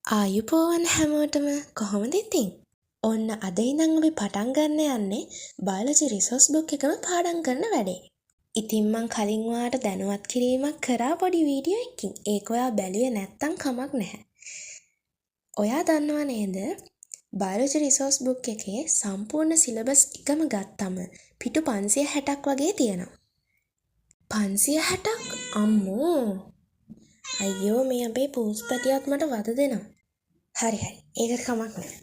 ආයුබෝවන් හැමෝටම කොහොමද ඉතින්? ඔන්න අද ඉඳන් අපි පටන් ගන්න යන්නේ බයොලොජි රිසෝස් බුක් එකම පාඩම් කරන වැඩේ. ඉතින් මං කලින් ඔයාලට දැනුවත් කිරීමක් කරා පොඩි වීඩියෝ එකකින්. ඒක ඔයා බැලුවේ නැත්තම් කමක් නැහැ. ඔයා දන්නව නේද? බයොලොජි රිසෝස් බුක් එකේ සම්පූර්ණ සිලබස් එකම ගත්තම පිටු 560ක් වගේ තියෙනවා. 560ක්? අම්මෝ! අයියෝ මේ අපේ පූස්පතියත් මට වද දෙනවා. හරි ඒකට කමක් නැහැ.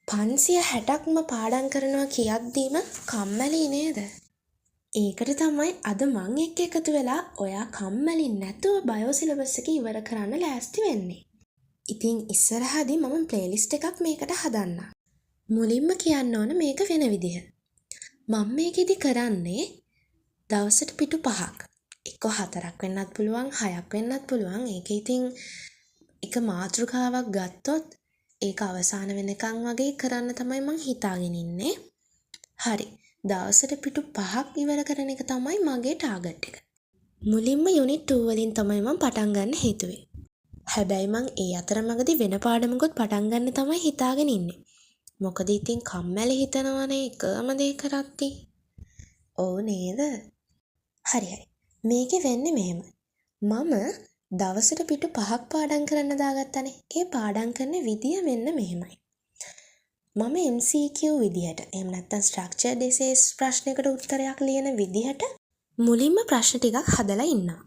560ක්ම පාඩම් කරනවා කියද්දීම කම්මැලි නේද? ඒකට තමයි අද මං එක්ක එකතු වෙලා ඔයා කම්මැලි නැතුව බයෝ සිලබස් එක ඉවර කරන්න ලෑස්ති වෙන්නේ. ඉතින් ඉස්සරහදී මම ප්ලේලිස්ට් එකක් මේකට හදන්නම්. මුලින්ම කියන්න ඕන මේක වෙන විදිහ. මම මේකෙදි කරන්නේ දවසට පිටු 5ක්. එක්ක 4ක් වෙන්නත් පුළුවන් 6ක් වෙන්නත් පුළුවන්. ඒක ඉතින් එක මාතෘකාවක් ගත්තොත් ඒක අවසාන වෙනකන් වගේ කරන්න තමයි මං හිතාගෙන ඉන්නේ. හරි. දවසට පිටු 5ක් ඉවර කරන එක තමයි මගේ ටාගට් එක. මුලින්ම යුනිට් 2 වලින් තමයි මං පටන් ගන්න හේතුවේ. හැබැයි මං ඒ අතරමඟදී වෙන පාඩමකුත් පටන් ගන්න තමයි හිතාගෙන ඉන්නේ. මොකද ඉතින් කම්මැලි හිතනවනේ එකම දේ කරද්දී. ඔව් නේද? හරි. මේකේ වෙන්නේ මෙහෙම. මම දවසට පිටු 5ක් පාඩම් කරන්න දාගත්තනේ. ඒ පාඩම් කරන විදිය මෙන්න මෙහෙමයි. මම MCQ විදිහට එහෙම නැත්නම් ස්ට්‍රක්චර්ඩ් එසේස් ප්‍රශ්නයකට උත්තරයක් ලියන විදිහට මුලින්ම ප්‍රශ්න ටිකක් හදලා ඉන්නවා.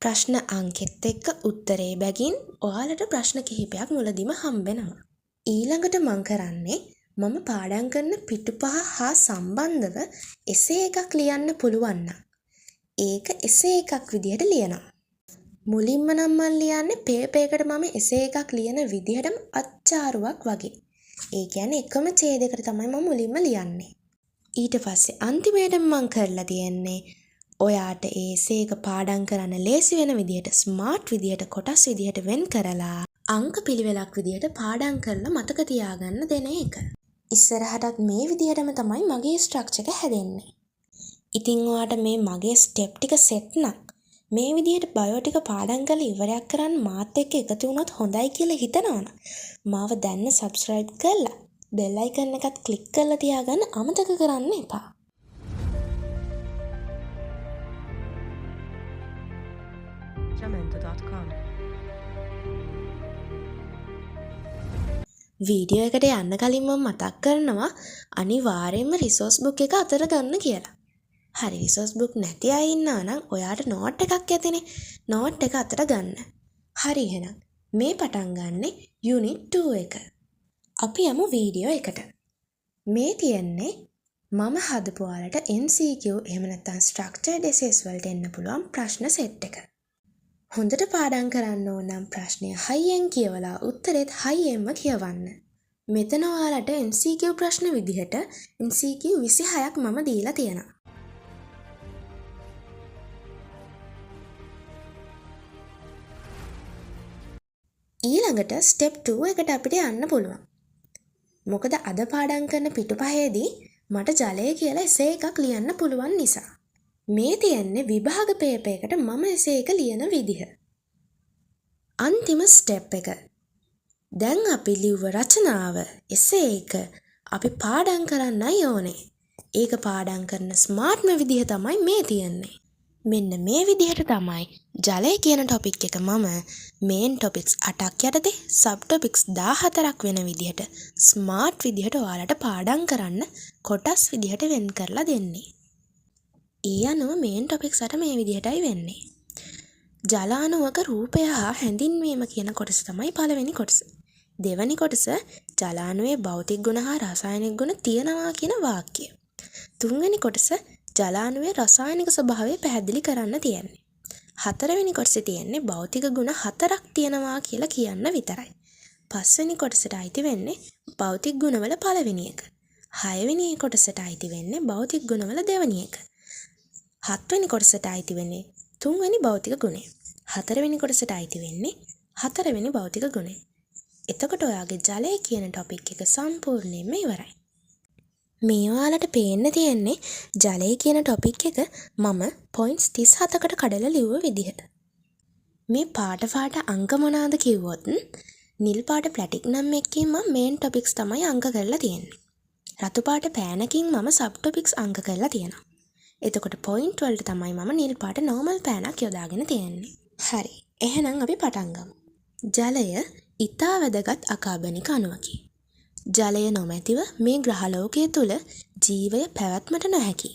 ප්‍රශ්න අංකෙත් එක්ක උත්තරේ බැගින් ඔයාලට ප්‍රශ්න කිහිපයක් මුලදීම හම්බෙනවා. ඊළඟට මම කරන්නේ මම පාඩම් කරන පිටු 5 හා සම්බන්ධව එසේ එකක් ලියන්න පුළුවන් නම් ඒක එසේ එකක් විදිහට ලියනවා. මුලින්ම නම් මම ලියන්නේ පේපර් එකට මම එසේ එකක් ලියන විදිහටම අච්චාරුවක් වගේ. ඒ කියන්නේ එකම ඡේදයකට තමයි මම මුලින්ම ලියන්නේ. ඊට පස්සේ අන්තිමයට මම කරලා තියන්නේ ඔයාට ඒ එසේ එක පාඩම් කරන්න ලේසි වෙන විදිහට ස්මාර්ට් විදිහට කොටස් විදිහට වෙන් කරලා අංක පිළිවෙලක් විදිහට පාඩම් කරලා මතක තියාගන්න දෙන එක. ඉස්සරහටත් මේ විදිහටම තමයි මගේ ස්ට්‍රක්චර් එක හැදෙන්නේ. ඉතින් ඔයාට මේ මගේ ස්ටෙප් ටික සෙට් නම් මේ විදිහට බයෝ ටික පාඩම් කරලා ඉවරයක් කරන්න මාත් එක්ක එකතු වුණොත් හොඳයි කියලා හිතනවනම් මාව දැන්න subscribe කරලා bell icon එකත් click කරලා තියාගන්න අමතක කරන්න එපා. jamendo.com වීඩියෝ එකට යන්න කලින් මම මතක් කරනවා අනිවාර්යයෙන්ම රිසෝස් බුක් එක අතර ගන්න කියලා. හරි රිසෝස් බුක් නැති අය ඉන්නවා නම් ඔයාට නෝට් එකක් ඇතිනේ. නෝට් එක අතට ගන්න. හරි එහෙනම් මේ පටන් ගන්නෙ යුනිට් 2 එක. අපි යමු වීඩියෝ එකට. මේ තියෙන්නේ මම හදපු ඔයාලට MCQ එහෙම නැත්නම් ස්ට්‍රක්චර්ඩ් එසේස් වලට එන්න පුළුවන් ප්‍රශ්න සෙට් එක. හොඳට පාඩම් කරන්න ඕන නම් ප්‍රශ්නය හයියෙන් කියවලා උත්තරෙත් හයියෙන්ම කියවන්න. මෙතන ඔයාලට MCQ ප්‍රශ්න විදිහට MCQ 26ක් මම දීලා තියෙනවා. ඊළඟට ස්ටෙප් 2 එකට අපිට යන්න පුළුවන්. මොකද අද පාඩම් කරන පිටු 5ේදී මට ජලය කියලා එසේ එකක් ලියන්න පුළුවන් නිසා. මේ තියෙන්නේ විභාග පේපර් එකට මම එසේ එක ලියන විදිහ. අන්තිම ස්ටෙප් එක. දැන් අපි ලිව්ව රචනාව එසේ එක අපි පාඩම් කරන්නයි ඕනේ. ඒක පාඩම් කරන ස්මාර්ට්ම විදිහ තමයි මේ තියෙන්නේ. මෙන්න මේ විදිහට තමයි ජලය කියන ටොපික් එක මම මේන් ටොපික්ස් 8ක් යටතේ සබ් ටොපික්ස් 14ක් වෙන විදිහට ස්මාර්ට් විදිහට ඔයාලට පාඩම් කරන්න කොටස් විදිහට වෙන් කරලා දෙන්නේ. ඒ අනුව මේන් ටොපික්ස් 8 මේ විදිහටයි වෙන්නේ. ජලාණුවක රූපය හා හැඳින්වීම කියන කොටස තමයි පළවෙනි කොටස. දෙවැනි කොටස ජලාණුවේ භෞතික ගුණ හා රසායනික ගුණ තියෙනවා කියන වාක්‍යය. තුන්වෙනි කොටස ජලාණුවේ රසායනික ස්වභාවය පැහැදිලි කරන්න තියෙන්නේ. හතරවෙනි කොටසේ තියෙන්නේ භෞතික ගුණ 4ක් තියෙනවා කියලා කියන්න විතරයි. පස්වෙනි කොටසට අයිති වෙන්නේ භෞතික ගුණවල පළවෙනි එක. හයවෙනි කොටසට අයිති වෙන්නේ භෞතික ගුණවල දෙවෙනි එක. හත්වෙනි කොටසට අයිති වෙන්නේ තුන්වෙනි භෞතික ගුණය. හතරවෙනි කොටසට අයිති වෙන්නේ හතරවෙනි භෞතික ගුණය. එතකොට ඔයාගේ ජලය කියන ටොපික් එක සම්පූර්ණයෙන්ම ඉවරයි. මේ ඔයාලට පේන්න තියෙන්නේ ජලය කියන ටොපික් එක මම පොයින්ට්ස් 37කට කඩලා ලිව්ව විදිහට. මේ පාට අංක මොනවාද කිව්වොත් නිල් පාට ප්ලැටිනම් එකකින් මම මේන් ටොපික්ස් තමයි අංක කරලා තියෙන්නේ. රතු පාට පෑනකින් මම සබ් ටොපික්ස් අංක කරලා තියෙනවා. එතකොට පොයින්ට් වලට තමයි මම නිල් පාට නෝමල් පෑනක් යොදාගෙන තියෙන්නේ. හරි. එහෙනම් අපි පටන් ගමු. ජලය ඉතා වැදගත් අකාබනික අණුවකි. ජලය නොමැතිව මේ ග්‍රහලෝකයේ තුල ජීවය පැවැත්මට නොහැකි.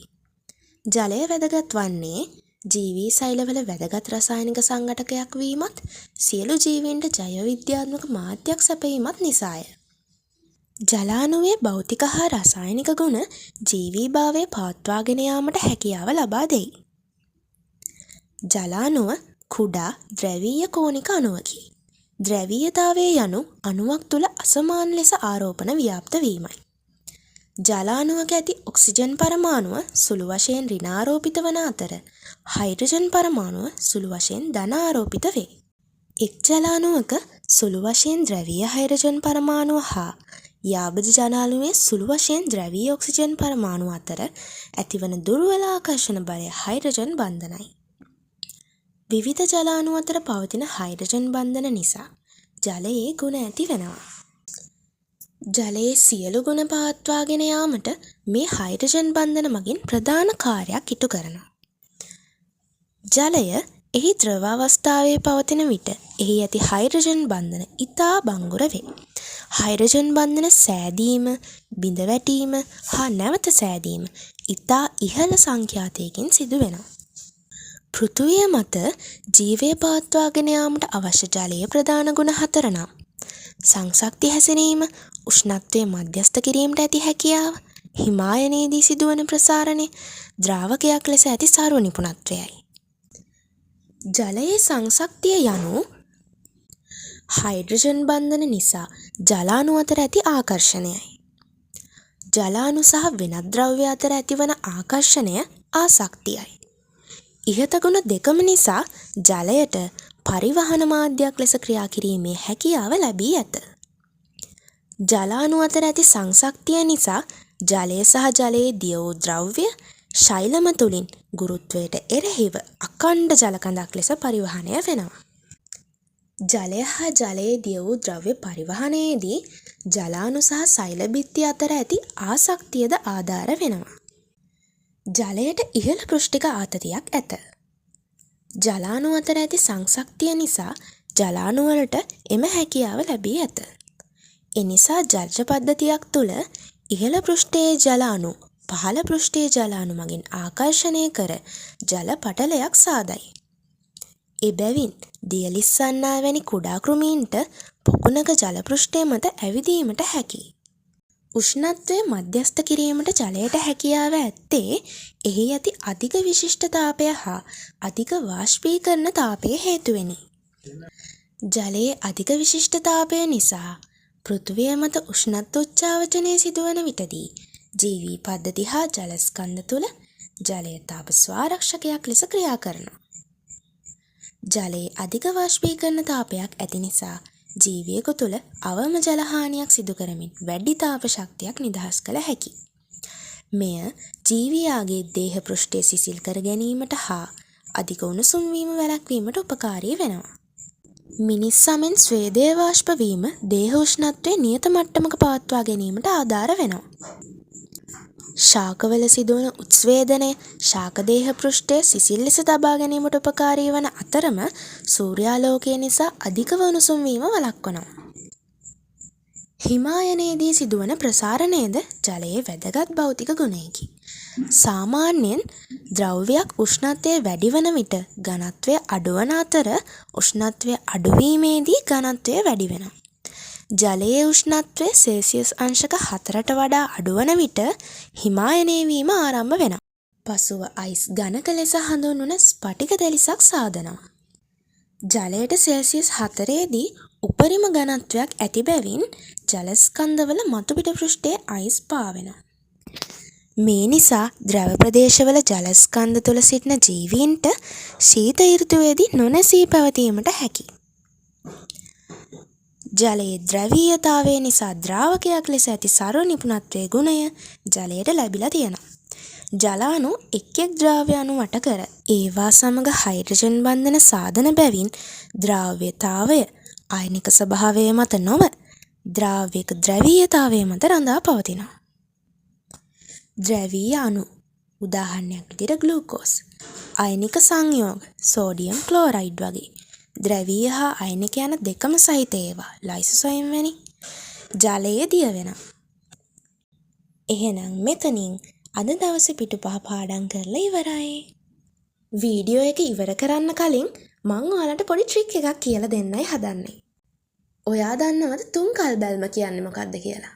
ජලය වැදගත් වන්නේ ජීවී සෛලවල වැදගත් රසායනික සංඝටකයක් වීමත් සියලු ජීවීන්ට ජෛව විද්‍යාත්මක මාධ්‍යයක් සැපයීමත් නිසාය. ජලාණුවේ භෞතික හා රසායනික ගුණ ජීවීභාවය පවත්වාගෙන යාමට හැකියාව ලබා දෙයි. ජලාණුව කුඩා ද්‍රවීය කෝණික අණුවකි. ද්‍රවීයතාවය යනු අණුවක් තුළ අසමාන ලෙස ආරෝපණ ව්‍යාප්ත වීමයි. ජලාණුවක ඇති ඔක්සිජන් පරමාණුව සුළු වශයෙන් ඍණාරෝපිත වන අතර හයිඩ්‍රජන් පරමාණුව සුළු වශයෙන් ධනාරෝපිත වේ. එක් ජලාණුවක සුළු වශයෙන් ද්‍රවීය හයිඩ්‍රජන් පරමාණුව හා යාබද ජලාණුවේ සුළු වශයෙන් ද්‍රවීය ඔක්සිජන් පරමාණු අතර ඇතිවන දුර්වල ආකර්ෂණ බලය හයිඩ්‍රජන් බන්ධනයි. විවිධ ජලාණු අතර පවතින හයිඩ්‍රජන් බන්ධන නිසා ජලයේ ගුණ ඇති වෙනවා. ජලයේ සියලු ගුණ පවත්වාගෙන යාමට මේ හයිඩ්‍රජන් බන්ධන මගින් ප්‍රධාන කාර්යයක් ඉටු කරනවා. ජලය එහි ද්‍රව අවස්ථාවේ පවතින විට එහි ඇති හයිඩ්‍රජන් බන්ධන ඉතා බංගුර වේ. හයිඩ්‍රජන් බන්ධන සෑදීම, බිඳ වැටීම හා නැවත සෑදීම ඉතා ඉහළ සංඛ්‍යාතයකින් සිදු වෙනවා. පෘථුවිය මත ජීවය පවත්වාගෙන යාමට අවශ්‍ය ජලයේ ප්‍රධාන ගුණ 4 නම් සංසක්ති හැසිරීම, උෂ්ණත්වය මධ්‍යස්ථ කිරීමට ඇති හැකියාව, හිමායනයේදී සිදුවන ප්‍රසාරණය, ද්‍රාවකයක් ලෙස ඇති සර්ව නිපුණත්වයයි. ජලයේ සංසක්තිය යනු හයිඩ්‍රජන් බන්ධන නිසා ජලාණු අතර ඇති ආකර්ෂණයයි. ජලාණු සහ වෙනත් ද්‍රව්‍ය අතර ඇතිවන ආකර්ෂණය ආසක්තියයි. ඉහත ගුණ දෙකම නිසා ජලයට පරිවහන මාධ්‍යයක් ලෙස ක්‍රියා කිරීමේ හැකියාව ලැබී ඇත. ජලාණු අතර ඇති සංසක්තිය නිසා ජලය සහ ජලයේ දිය වූ ද්‍රව්‍ය ශෛලම තුලින් ගුරුත්වයට එරෙහිව අඛණ්ඩ ජලකඳක් ලෙස පරිවහනය වෙනවා. ජලය හා ජලයේ දිය වූ ද්‍රව්‍ය පරිවහනයේදී ජලාණු සහ සෛල බිත්ති අතර ඇති ආසක්තියද ආධාර වෙනවා. ජලයට ඉහළ පෘෂ්ඨික ආතතියක් ඇත. ජලාණු අතර ඇති සංසක්තිය නිසා ජලාණු වලට එම හැකියාව ලැබී ඇත. එනිසා ජර්ජ පද්ධතියක් තුළ ඉහළ පෘෂ්ඨයේ ජලාණු පහළ පෘෂ්ඨයේ ජලාණු මගින් ආකර්ෂණය කර ජල පටලයක් සාදයි. එබැවින් දියලිස්සන්නා වැනි කුඩා කෘමීන්ට පොකුණක ජල පෘෂ්ඨය මත ඇවිදීමට හැකියි. උෂ්ණත්වය මධ්‍යස්ථ කිරීමට ජලයට හැකියාව ඇත්තේ එහි ඇති අධික විශිෂ්ට තාපය හා අධික වාෂ්පීකරණ තාපය හේතුවෙනි. ජලයේ අධික විශිෂ්ට තාපය නිසා පෘථුවිය මත උෂ්ණත්වෝච්චාවචනය සිදුවන විටදී ජීවී පද්ධති හා ජලස්කන්ධ තුළ ජලය තාප ස්වාරක්ෂකයක් ලෙස ක්‍රියා කරනවා. ජලයේ අධික වාෂ්පීකරණ තාපයක් ඇති නිසා ජීවියෙකු තුළ අවම ජලහානියක් සිදු කරමින් වැඩි තාප ශක්තියක් නිදහස් කළ හැකි. මෙය ජීවියාගේ දේහ පෘෂ්ඨය සිසිල් කර ගැනීමට හා අධික උණුසුම් වීම වැළැක්වීමට උපකාරී වෙනවා. මිනිස් සමෙන් ස්වේදය වාෂ්ප වීම දේහ උෂ්ණත්වය නියත මට්ටමක පවත්වා ගැනීමට ආධාර වෙනවා. ශාකවල සිදුවන උත්ස්වේදනය ශාක දේහ පෘෂ්ඨය සිසිල් ලෙස තබා ගැනීමට උපකාරී වන අතරම සූර්යාලෝකය නිසා අධිකව උණුසුම් වීම වළක්වනවා. හිමායනයේදී සිදුවන ප්‍රසාරණයද ජලයේ වැදගත් භෞතික ගුණයකි. සාමාන්‍යයෙන් ද්‍රව්‍යයක් උෂ්ණත්වය වැඩි වන විට ඝනත්වය අඩුවන අතර උෂ්ණත්වය අඩුවීමේදී ඝනත්වය වැඩි වෙනවා. ජලයේ උෂ්ණත්වය සෙල්සියස් අංශක 4ට වඩා අඩුවන විට හිමායනය වීම ආරම්භ වෙනවා. පසුව අයිස් ඝනක ලෙස හඳුන්වන ස්ඵටික දෙලිසක් සාදනවා. ජලයට සෙල්සියස් 4ේදී උපරිම ඝනත්වයක් ඇති බැවින් ජලස්කන්ධවල මතුපිට පෘෂ්ඨයේ අයිස් පාවෙනවා. මේ නිසා ද්‍රව ප්‍රදේශවල ජලස්කන්ධ තුළ සිටින ජීවීන්ට ශීත ඍතුවේදී නොනැසී පැවතීමට හැකියි. ජලයේ ද්‍රවීයතාවය නිසා ද්‍රාවකයක් ලෙස ඇති සර්ව නිපුණත්වයේ ගුණය ජලයට ලැබිලා තියෙනවා. ජලාණු එක් එක් ද්‍රව්‍ය අණු වට කර ඒවා සමග හයිඩ්‍රජන් බන්ධන සාදන බැවින් ද්‍රාව්‍යතාවය අයනික ස්වභාවය මත නොව ද්‍රාව්‍යක ද්‍රවීයතාවය මත රඳා පවතිනවා. ද්‍රවීය අණු උදාහරණයක් විදිහට ග්ලූකෝස්. අයනික සංයෝග සෝඩියම් ක්ලෝරයිඩ් වගේ. ද්‍රවීය හා අයනික යන දෙකම සහිත ඒවා ලයිසෝසෝම් වැනි. ජලයේ දිය වෙනවා. එහෙනම් මෙතනින් අද දවසේ පිටුපහ පාඩම් කරලා ඉවරයි. වීඩියෝ එක ඉවර කරන්න කලින් මං ඔයාලට පොඩි ට්‍රික් එකක් කියලා දෙන්නයි හදන්නේ. ඔයා දන්නවද තුන් කල් බැල්ම කියන්නේ මොකක්ද කියලා?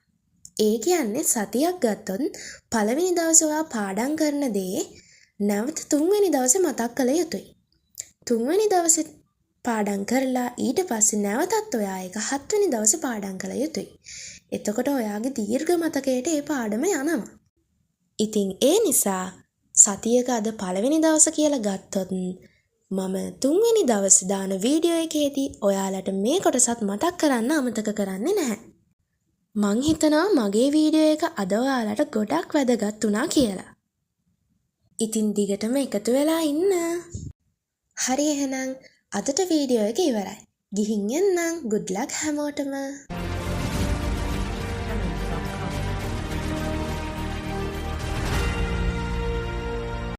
ඒ කියන්නේ සතියක් ගත්තොත් පළවෙනි දවසේ ඔයා පාඩම් කරන දේ නැවත තුන්වෙනි දවසේ මතක් කළ යුතුයි. තුන්වෙනි දවසේ පාඩම් කරලා ඊට පස්සේ නැවතත් ඔයා ඒක හත්වෙනි දවසේ පාඩම් කළ යුතුයි. එතකොට ඔයාගේ දීර්ඝ මතකයට ඒ පාඩම යනවා. ඉතින් ඒ නිසා සතියක අද පළවෙනි දවස කියලා ගත්තොත් මම තුන්වෙනි දවසේ දාන වීඩියෝ එකේදී ඔයාලට මේ කොටසත් මතක් කරන්න අමතක කරන්නේ නැහැ. මං හිතනවා මගේ වීඩියෝ එක අද ඔයාලට ගොඩක් වැදගත් වුණා කියලා. ඉතින් දිගටම එකතු වෙලා ඉන්න. හරි එහෙනම් අදට වීඩියෝ එක ඉවරයි. ගිහින් එන්නම්. good luck හැමෝටම.